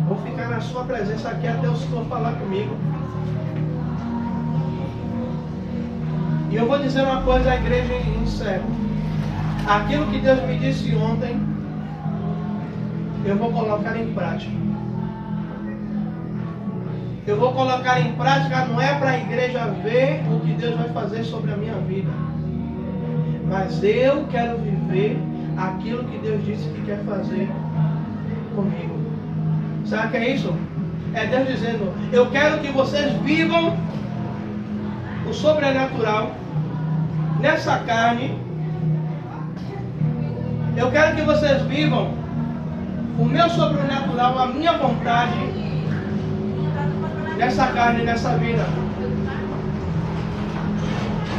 Vou ficar na sua presença aqui até o Senhor falar comigo. E eu vou dizer uma coisa à igreja em sério. Aquilo que Deus me disse ontem, eu vou colocar em prática. Eu vou colocar em prática, não é para a igreja ver o que Deus vai fazer sobre a minha vida, mas eu quero viver aquilo que Deus disse que quer fazer comigo. Sabe o que é isso? É Deus dizendo: eu quero que vocês vivam o sobrenatural nessa carne. Eu quero que vocês vivam o meu sobrenatural, a minha vontade nessa carne, nessa vida.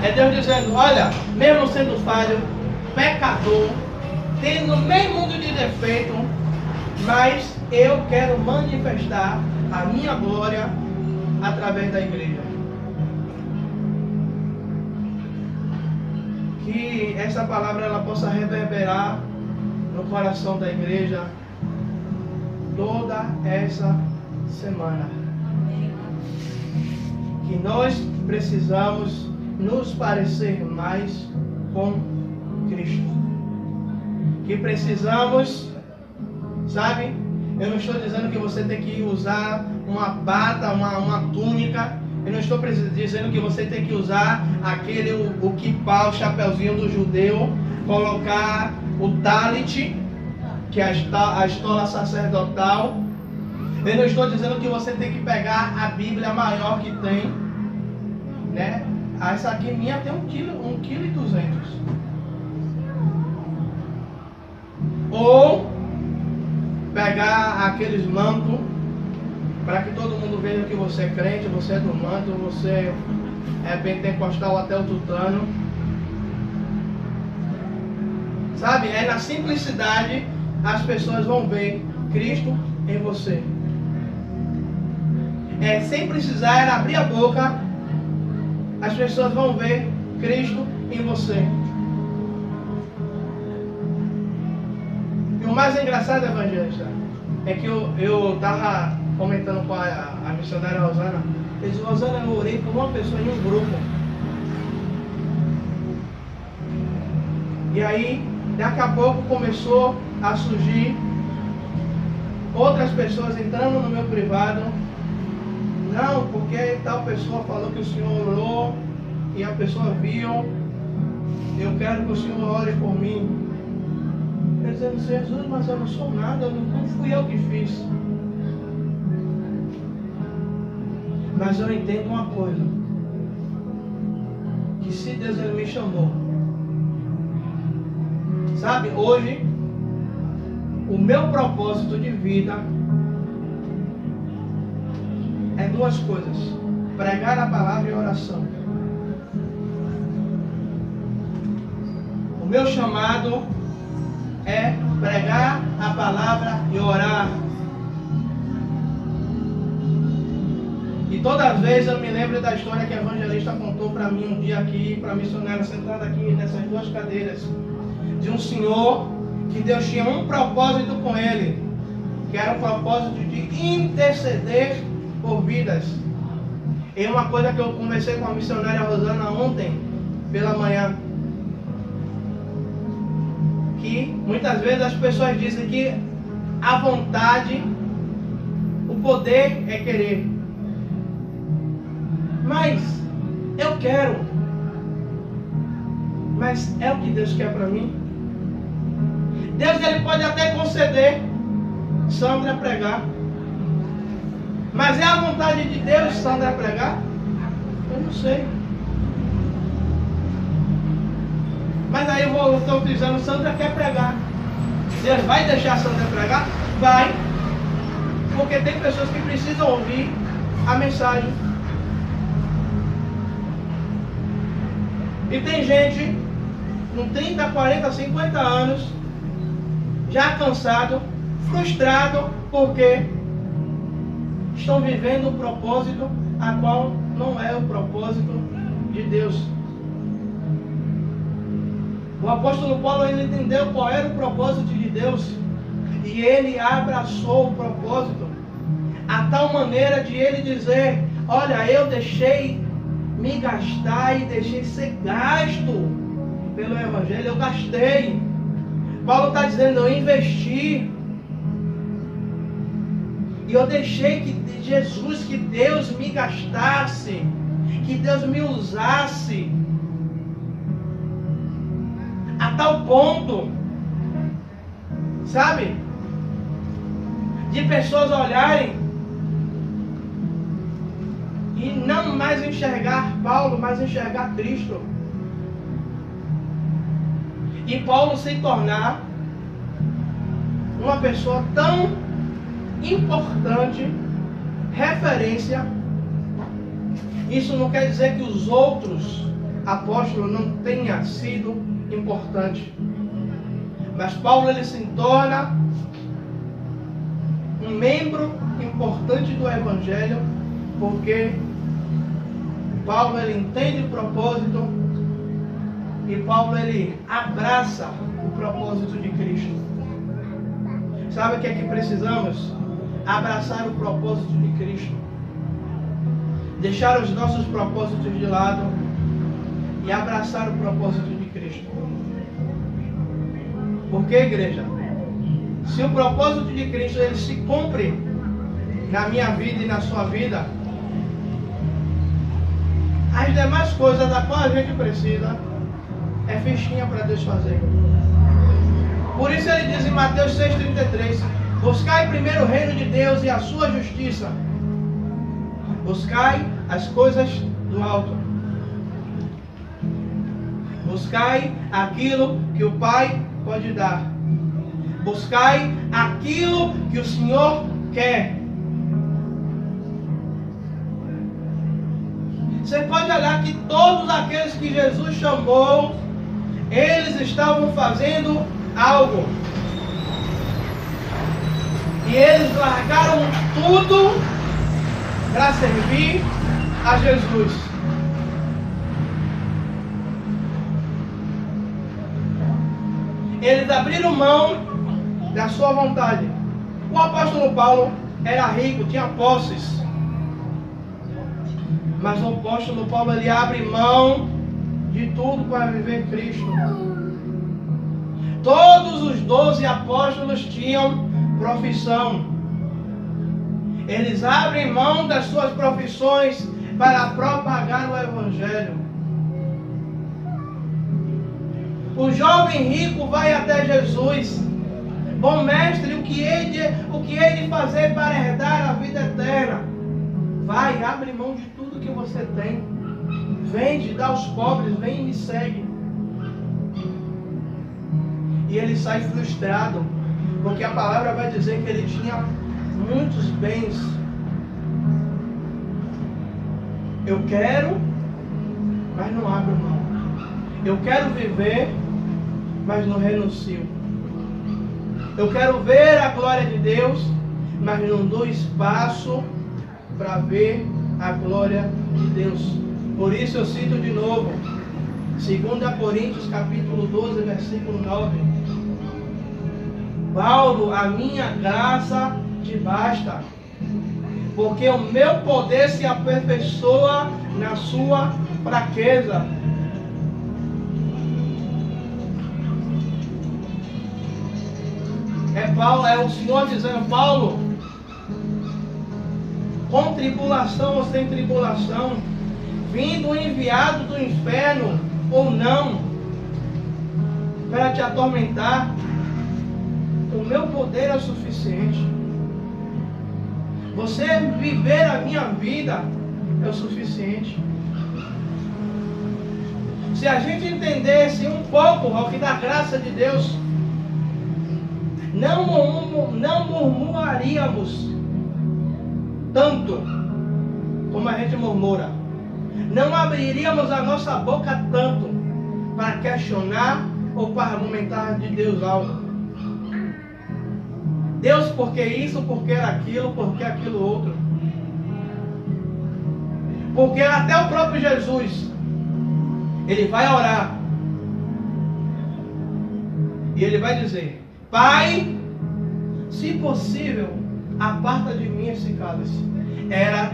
É Deus dizendo: olha, mesmo sendo falho, pecador, tendo meio mundo de defeito, mas eu quero manifestar a minha glória através da igreja. Que essa palavra ela possa reverberar no coração da igreja toda essa semana. Que nós precisamos nos parecer mais com Cristo. Que precisamos, sabe? Eu não estou dizendo que você tem que usar uma bata, uma túnica. Eu não estou dizendo que você tem que usar o kippah, o chapeuzinho do judeu, colocar o talit, que é a estola sacerdotal. Eu não estou dizendo que você tem que pegar a Bíblia maior que tem, né? Essa aqui minha tem 1,2 kg. Ou pegar aqueles mantos para que todo mundo veja que você é crente, você é do manto, você é pentecostal até o tutano. Sabe? É na simplicidade as pessoas vão ver Cristo em você. É sem precisar abrir a boca, as pessoas vão ver Cristo em você. E o mais engraçado, evangelista, é que eu estava comentando com a missionária Rosana. Eu disse: Rosana, eu orei por uma pessoa em um grupo. E aí, daqui a pouco começou a surgir outras pessoas entrando no meu privado. Não, porque tal pessoa falou que o Senhor orou e a pessoa viu. Eu quero que o Senhor ore por mim. Eu dizendo: Jesus, mas eu não sou nada, não fui eu que fiz. Mas eu entendo uma coisa, que se Deus ele me chamou, sabe, hoje o meu propósito de vida é duas coisas: pregar a palavra e oração. O meu chamado é pregar a palavra e orar. E todas as vezes eu me lembro da história que a evangelista contou para mim um dia aqui, para a missionária sentada aqui nessas duas cadeiras, de um senhor que Deus tinha um propósito com ele, que era o propósito de interceder por vidas. E uma coisa que eu conversei com a missionária Rosana ontem pela manhã, que muitas vezes as pessoas dizem que a vontade, o poder é querer. Mas eu quero. Mas é o que Deus quer para mim? Deus ele pode até conceder Sandra pregar. Mas é a vontade de Deus Sandra pregar? Eu não sei. Mas aí eu estou dizendo: Sandra quer pregar. Deus vai deixar Sandra pregar? Vai. Porque tem pessoas que precisam ouvir a mensagem. E tem gente com 30, 40, 50 anos, já cansado, frustrado, porque estão vivendo um propósito a qual não é o propósito de Deus. O apóstolo Paulo ele entendeu qual era o propósito de Deus e ele abraçou o propósito a tal maneira de ele dizer: olha, eu deixei me gastar e deixei ser gasto pelo evangelho. Eu gastei. Paulo está dizendo: eu investi. E eu deixei que Jesus, que Deus me gastasse, que Deus me usasse, a tal ponto, sabe, de pessoas olharem e não mais enxergar Paulo, mas enxergar Cristo. E Paulo se tornar uma pessoa tão importante, referência. Isso não quer dizer que os outros apóstolos não tenham sido importantes. Mas Paulo ele se torna um membro importante do Evangelho, porque Paulo ele entende o propósito e Paulo ele abraça o propósito de Cristo. Sabe o que é que precisamos? Abraçar o propósito de Cristo. Deixar os nossos propósitos de lado e abraçar o propósito de Cristo. Por que, igreja? Se o propósito de Cristo ele se cumpre na minha vida e na sua vida, as demais coisas da qual a gente precisa é fichinha para Deus fazer. Por isso ele diz em Mateus 6,33: buscai primeiro o reino de Deus e a sua justiça. Buscai as coisas do alto. Buscai aquilo que o Pai pode dar. Buscai aquilo que o Você pode olhar que todos aqueles que Jesus chamou, eles estavam fazendo algo. E eles largaram tudo para servir a Jesus. Eles abriram mão da sua vontade. O apóstolo Paulo era rico, tinha posses. Mas o apóstolo Paulo, ele abre mão de tudo para viver Cristo. Todos os 12 apóstolos tinham profissão. Eles abrem mão das suas profissões para propagar o Evangelho. O jovem rico vai até Jesus. Bom mestre, o que hei de fazer para herdar a vida eterna? Vai, abre mão de tudo que você tem. Vende, dá aos pobres, vem e me segue. E ele sai frustrado, porque a palavra vai dizer que ele tinha muitos bens. Eu quero, mas não abro mão. Eu quero viver, mas não renuncio. Eu quero ver a glória de Deus, mas não dou espaço para ver a glória de Deus. Por isso eu cito de novo 2 Coríntios capítulo 12, versículo 9. Paulo, a minha graça te basta, porque o meu poder se aperfeiçoa na sua fraqueza. Paulo, é o Senhor dizendo: Paulo, com tribulação ou sem tribulação, vindo enviado do inferno ou não, para te atormentar, o meu poder é o suficiente. Você viver a minha vida é o suficiente. Se a gente entendesse um pouco ao que da graça de Deus, não murmuraríamos tanto como a gente murmura. Não abriríamos a nossa boca tanto para questionar ou para argumentar de Deus algo. Deus, por que isso, por que aquilo, por que aquilo outro? Porque até o próprio Jesus, ele vai orar e ele vai dizer: Pai, se possível, aparta de mim esse cálice. Era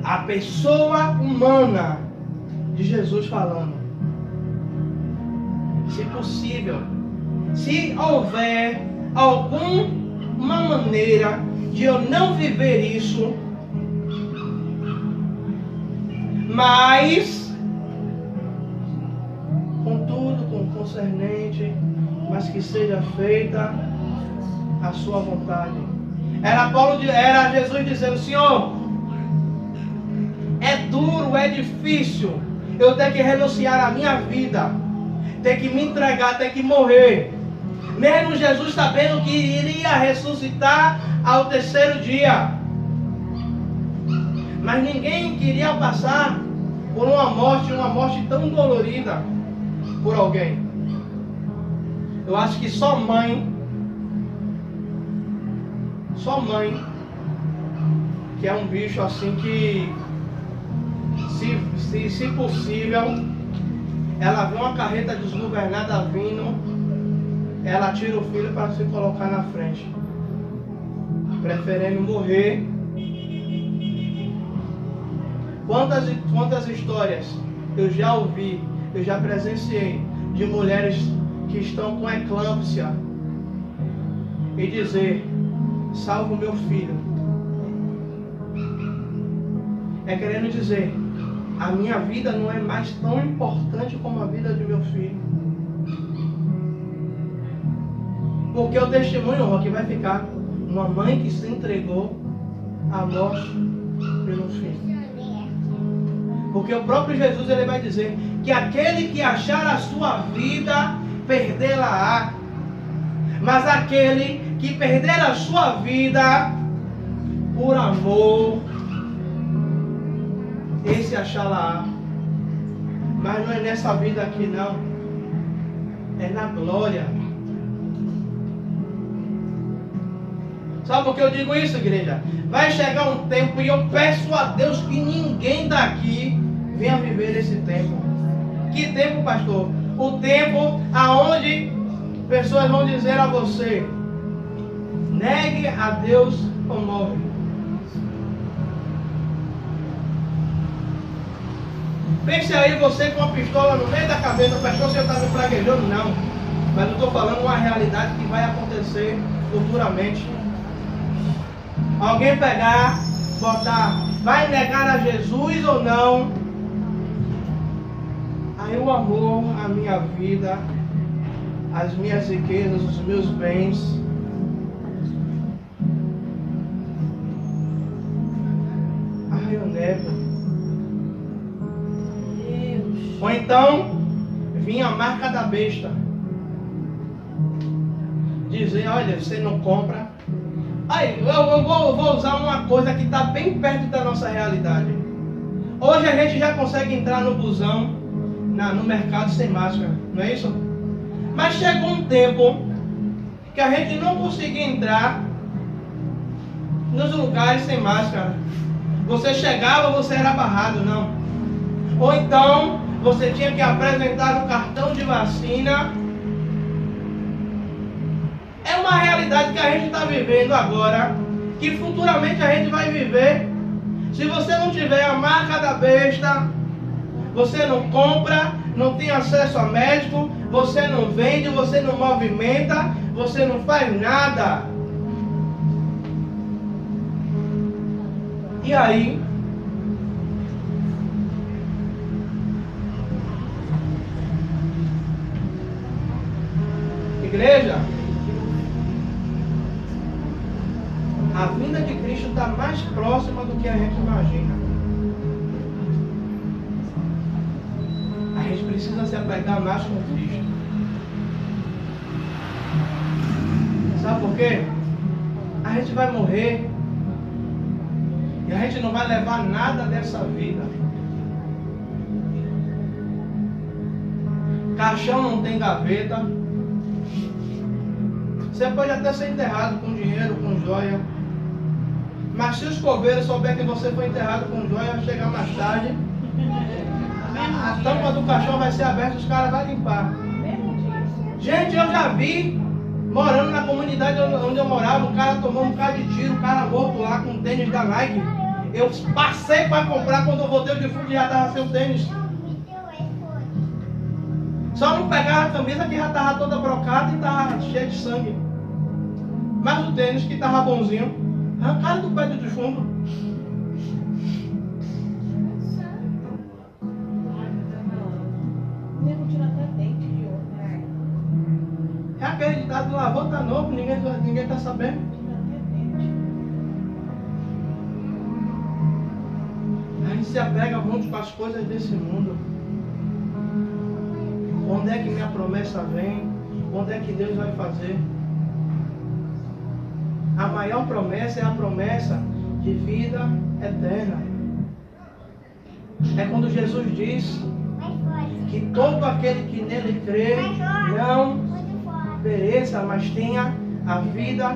a pessoa humana de Jesus falando. Se possível, se houver alguma maneira de eu não viver isso, mas contudo, com concernente, mas que seja feita a sua vontade. Era Jesus dizendo: Senhor, é duro, é difícil eu ter que renunciar à minha vida, ter que me entregar, ter que morrer. Mesmo Jesus sabendo que iria ressuscitar ao terceiro dia. Mas ninguém queria passar por uma morte tão dolorida por alguém. Eu acho que só mãe, que é um bicho assim que, se possível, ela vê uma carreta desgovernada vindo, ela tira o filho para se colocar na frente, preferendo morrer. Quantas histórias eu já ouvi, eu já presenciei de mulheres que estão com eclâmpsia e dizer: salva o meu filho. É querendo dizer: a minha vida não é mais tão importante como a vida de meu filho. Porque o testemunho que vai ficar uma mãe que se entregou à morte pelo filho. Porque o próprio Jesus, ele vai dizer que aquele que achar a sua vida, perdê-la-á. Mas aquele que perder a sua vida por amor, esse achá-la-á. Mas não é nessa vida aqui não. É na glória. Sabe por que eu digo isso, igreja? Vai chegar um tempo e eu peço a Deus que ninguém daqui venha viver esse tempo. Que tempo, pastor? O tempo aonde pessoas vão dizer a você: negue a Deus ou morre. Pense aí você com uma pistola no meio da cabeça. Pastor, você está me praguejando? Não. Mas eu estou falando uma realidade que vai acontecer futuramente. Alguém pegar, botar, vai negar a Jesus ou não? Aí o amor, a minha vida, as minhas riquezas, os meus bens, aí eu nego. Ou então vinha a marca da besta, dizer: olha, você não compra. Aí eu vou usar uma coisa que está bem perto da nossa realidade. Hoje a gente já consegue entrar no busão, no mercado sem máscara, não é isso? Mas chegou um tempo que a gente não conseguia entrar nos lugares sem máscara. Você chegava, você era barrado, não. Ou então você tinha que apresentar um cartão de vacina. É uma realidade que a gente está vivendo agora, que futuramente a gente vai viver. Se você não tiver a marca da besta, você não compra, não tem acesso a médico, você não vende, você não movimenta, você não faz nada. E aí? Igreja, a vinda de Cristo está mais próxima do que a gente imagina. A gente precisa se apegar mais com Cristo. Sabe por quê? A gente vai morrer e a gente não vai levar nada dessa vida. Caixão não tem gaveta. Você pode até ser enterrado com dinheiro, com joia. Mas se os coveiros souberem que você foi enterrado com joia, vai chegar mais tarde, a tampa do caixão vai ser aberta, os caras vão limpar. Gente, eu já vi, morando na comunidade onde eu morava, um cara tomou um cara de tiro, um cara morto lá com um tênis da Nike. Eu passei para comprar, quando eu voltei o defunto já estava sem o tênis. Só não pegava a camisa que já estava toda brocada e estava cheia de sangue. Mas o tênis que estava bonzinho, arrancaram do pé do defunto. É aquele ditado: lavou, tá novo, ninguém está sabendo. A gente se apega muito com as coisas desse mundo. Onde é que minha promessa vem? Onde é que Deus vai fazer? A maior promessa é a promessa de vida eterna. É quando Jesus diz que todo aquele que nele crê não pereça, mas tenha a vida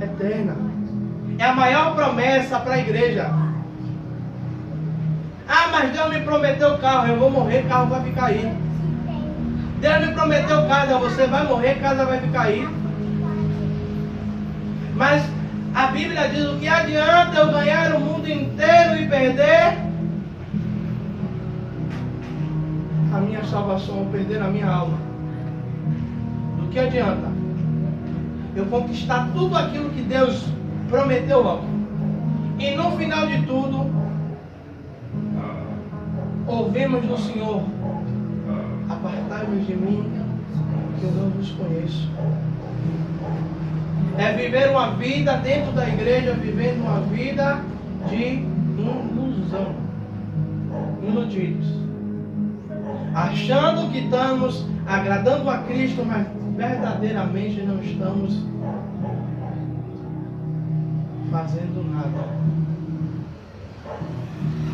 eterna. É a maior promessa para a igreja. Ah, mas Deus me prometeu o carro, eu vou morrer, o carro vai ficar aí. Deus me prometeu casa, você vai morrer, casa vai ficar aí. Mas a Bíblia diz: o que adianta eu ganhar o mundo inteiro e perder a minha salvação, ou perder a minha alma? Do que adianta eu conquistar tudo aquilo que Deus prometeu logo, e no final de tudo ouvimos do Senhor: apartai-vos de mim, que eu não vos conheço. É viver uma vida dentro da igreja, vivendo uma vida de ilusão, iludidos, achando que estamos agradando a Cristo, mas verdadeiramente não estamos fazendo nada.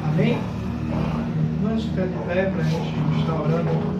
Amém? Vamos ficar de pé para a gente estar orando.